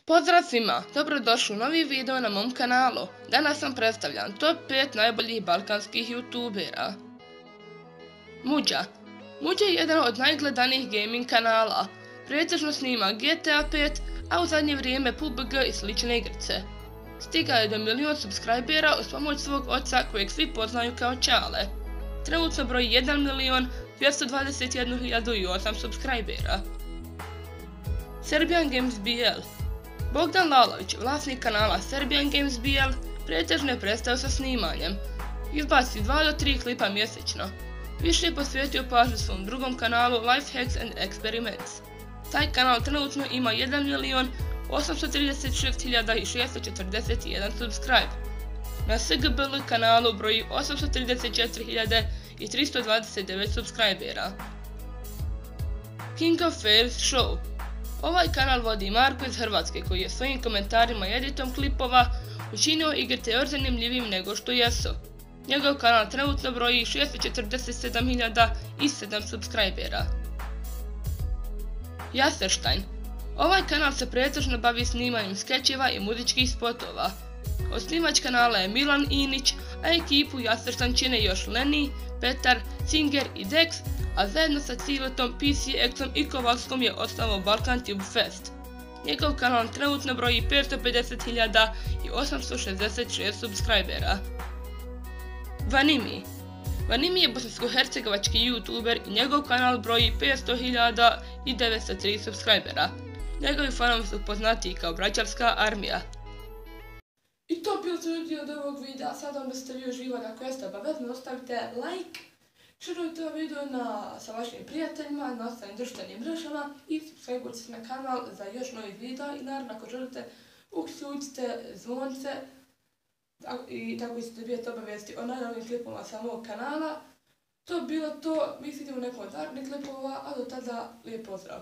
Pozdrav svima, dobrodošli u novi video na mom kanalu. Danas vam predstavljam top 5 najboljih balkanskih youtubera. Muđa. Muđa je jedan od najgledanijih gaming kanala. Pretežno snima GTA 5, a u zadnje vrijeme PUBG i slične igrice. Stigao je do 1 milion subscribera uz pomoć svog oca kojeg svi poznaju kao Čale. Trenutno broji 1.221.008 subscribera. Serbian Games BL. Bogdan Lalović, vlasnik kanala Serbian Games BL, pretežno je prestao sa snimanjem. Izbaci 2 do 3 klipa mjesečno. Više je posvetio pažnju svom drugom kanalu Lifehacks and Experiments. Taj kanal trenutno ima 1.836.641 subscribe. Na SGBL kanalu broji 834.329 subscribera. King of Fails Show. Ovaj kanal vodi Marko iz Hrvatske koji je svojim komentarima i editom klipova učinio igre još zanimljivijim nego što jesu. Njegov kanal trenutno broji 647.007 subscribera. Jaserstein. Ovaj kanal se pretežno bavi snimanjem skečeva i muzičkih spotova. Osnivač kanala je Milan Inić, a ekipu Jaserstein čine još Leni, Petar, Singer i Dex, a zajedno sa Ciletom, PCX-om i Kovalskom je osnovao Balkan Tube Fest. Njegov kanal trenutno broji 550.866 subscribera. Vanimi. Vanimi je bosansko-hercegovački youtuber i njegov kanal broji 500.903 subscribera. Njegovi fanovi su poznatiji kao Braćarska armija. I to bilo sve od ovog videa. Sad vam da ste vi uživali, ako jeste obavezno ostavite like, šerujte ovaj video sa vašim prijateljima na ostalim društvenim mrežama i subscribe se na kanal za još novih videa i naravno ako želite uključite zvonce i tako ćete dobijati obavijesti o najnovijim klipovima sa mog kanala. To bi bilo to, mi se vidimo u nekom od narednih klipova, a do tada lijep pozdrav!